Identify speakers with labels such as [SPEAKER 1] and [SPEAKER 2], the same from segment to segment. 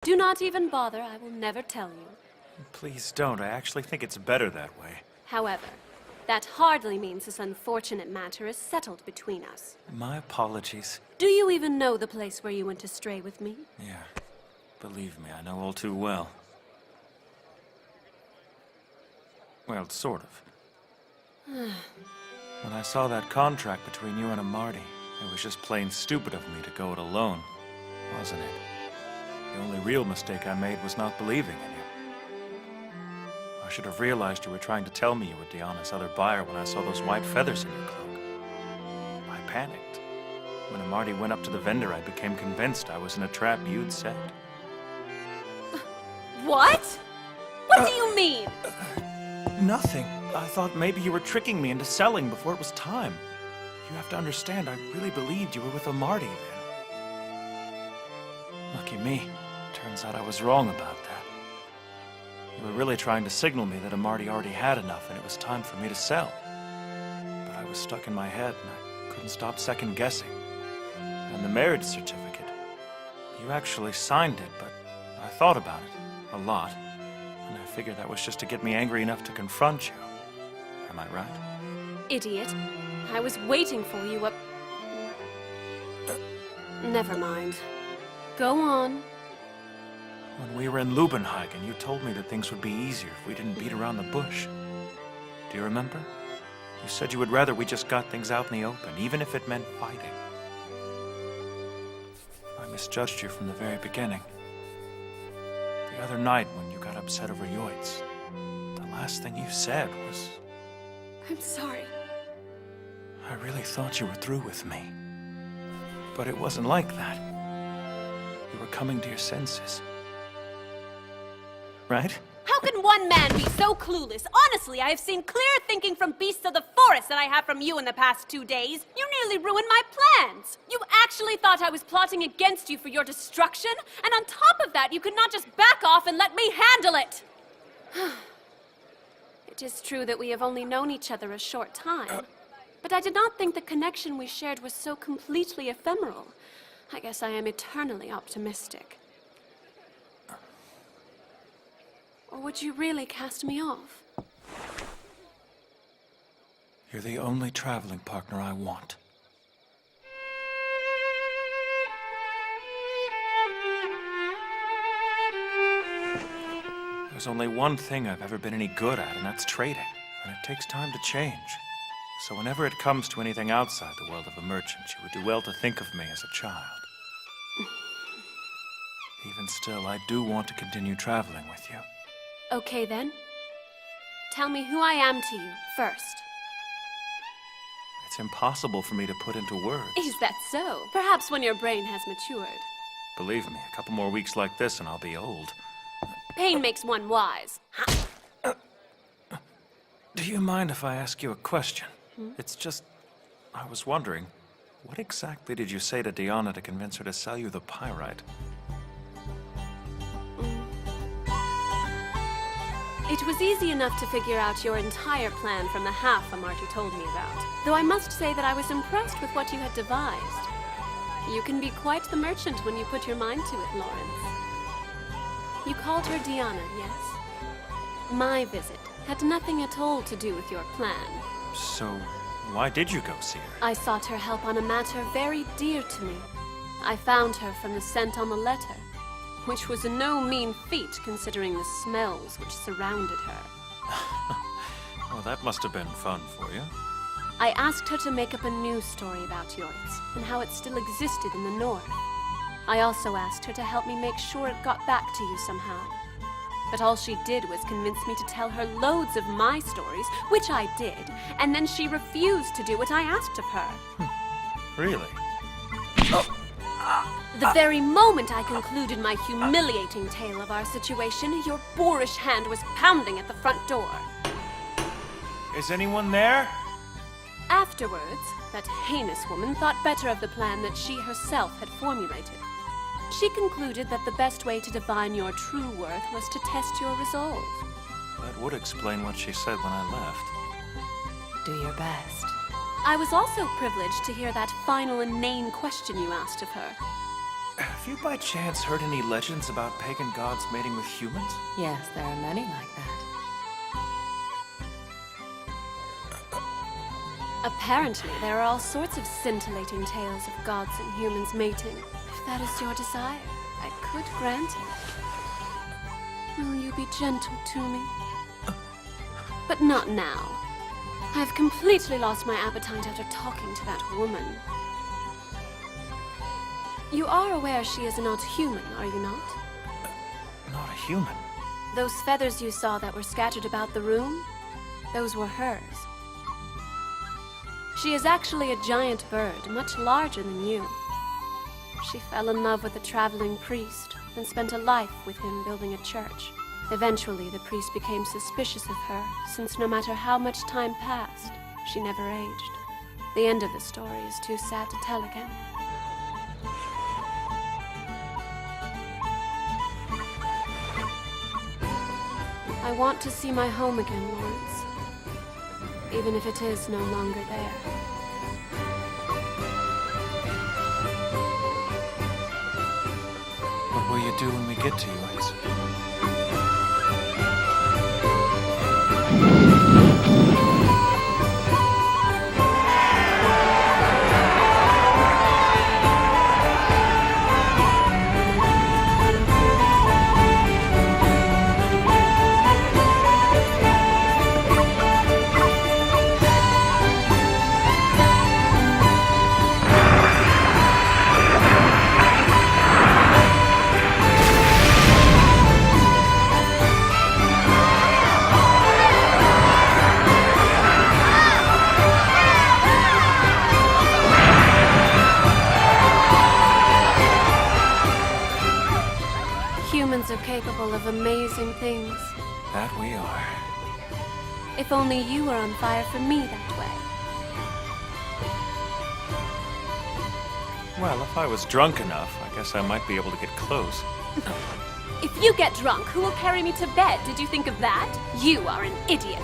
[SPEAKER 1] Do not even bother, I will never tell you.
[SPEAKER 2] Please don't. I actually think it's better that way.
[SPEAKER 1] However, that hardly means this unfortunate matter is settled between us.
[SPEAKER 2] My apologies.
[SPEAKER 1] Do you even know the place where you went astray with me?
[SPEAKER 2] Yeah. Believe me, I know all too well. Well, sort of. When I saw that contract between you and Amarty, it was just plain stupid of me to go it alone, wasn't it? The only real mistake I made was not believing in you. I should have realized you were trying to tell me you were Diana's other buyer when I saw those white feathers in your cloak. I panicked. When Amarty went up to the vendor, I became convinced I was in a trap you'd set.
[SPEAKER 1] What? What do you mean?
[SPEAKER 2] Nothing. I thought maybe you were tricking me into selling before it was time. You have to understand, I really believed you were with Amarty then. Lucky me. Turns out I was wrong about that. You were really trying to signal me that Amarty already had enough and it was time for me to sell. But I was stuck in my head and I couldn't stop second-guessing. And the marriage certificate. You actually signed it, but I thought about it a lot. And I figured that was just to get me angry enough to confront you. Am I right?
[SPEAKER 1] Idiot. I was waiting for you up... Never mind. Go on.
[SPEAKER 2] When we were in Lubenhagen, you told me that things would be easier if we didn't beat around the bush. Do you remember? You said you would rather we just got things out in the open, even if it meant fighting. I misjudged you from the very beginning. The other night when you got upset over Yoitz, the last thing you said was...
[SPEAKER 1] I'm sorry.
[SPEAKER 2] I really thought you were through with me. But it wasn't like that. You were coming to your senses. Right?
[SPEAKER 1] How can one man be so clueless? Honestly, I have seen clearer thinking from beasts of the forest than I have from you in the past 2 days. You nearly ruined my plans. You actually thought I was plotting against you for your destruction? And on top of that, you could not just back off and let me handle it! It is true that we have only known each other a short time. But I did not think the connection we shared was so completely ephemeral. I guess I am eternally optimistic. Or would you really cast me off?
[SPEAKER 2] You're the only traveling partner I want. There's only one thing I've ever been any good at, and that's trading. And it takes time to change. So whenever it comes to anything outside the world of a merchant, you would do well to think of me as a child. Even still, I do want to continue traveling with you.
[SPEAKER 1] Okay then. Tell me who I am to you, first.
[SPEAKER 2] It's impossible for me to put into words.
[SPEAKER 1] Is that so? Perhaps when your brain has matured.
[SPEAKER 2] Believe me, a couple more weeks like this and I'll be old.
[SPEAKER 1] Pain makes one wise.
[SPEAKER 2] Do you mind if I ask you a question? It's just, I was wondering, what exactly did you say to Diana to convince her to sell you the pyrite?
[SPEAKER 1] It was easy enough to figure out your entire plan from the half Amarty told me about. Though I must say that I was impressed with what you had devised. You can be quite the merchant when you put your mind to it, Lawrence. You called her Diana, yes? My visit had nothing at all to do with your plan.
[SPEAKER 2] So, why did you go see her?
[SPEAKER 1] I sought her help on a matter very dear to me. I found her from the scent on the letter, which was no mean feat considering the smells which surrounded her.
[SPEAKER 2] Well, that must have been fun for you.
[SPEAKER 1] I asked her to make up a new story about Yoitz and how it still existed in the north. I also asked her to help me make sure it got back to you somehow. But all she did was convince me to tell her loads of my stories, which I did, and then she refused to do what I asked of her.
[SPEAKER 2] Really?
[SPEAKER 1] The very moment I concluded my humiliating tale of our situation, your boorish hand was pounding at the front door.
[SPEAKER 2] Is anyone there?
[SPEAKER 1] Afterwards, that heinous woman thought better of the plan that she herself had formulated. She concluded that the best way to divine your true worth was to test your resolve.
[SPEAKER 2] That would explain what she said when I left.
[SPEAKER 3] Do your best.
[SPEAKER 1] I was also privileged to hear that final inane question you asked of her.
[SPEAKER 2] Have you by chance heard any legends about pagan gods mating with humans?
[SPEAKER 3] Yes, there are many like that.
[SPEAKER 1] Apparently, there are all sorts of scintillating tales of gods and humans mating. If that is your desire, I could grant it. Will you be gentle to me? But not now. I've completely lost my appetite after talking to that woman. You are aware she is not human, are you not?
[SPEAKER 2] Not a human.
[SPEAKER 1] Those feathers you saw that were scattered about the room, those were hers. She is actually a giant bird, much larger than you. She fell in love with a traveling priest and spent a life with him building a church. Eventually, the priest became suspicious of her, since no matter how much time passed, she never aged. The end of the story is too sad to tell again. I want to see my home again, Lawrence. Even if it is no longer there.
[SPEAKER 2] What will you do when we get to you, Ace?
[SPEAKER 1] Humans are capable of amazing things.
[SPEAKER 2] That we are.
[SPEAKER 1] If only you were on fire for me that way.
[SPEAKER 2] Well, if I was drunk enough, I guess I might be able to get close.
[SPEAKER 1] If you get drunk, who will carry me to bed? Did you think of that? You are an idiot.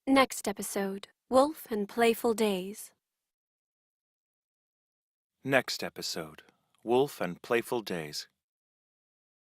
[SPEAKER 1] Next episode, Wolf and Playful Days.
[SPEAKER 2] Next episode, Wolf and Playful Days.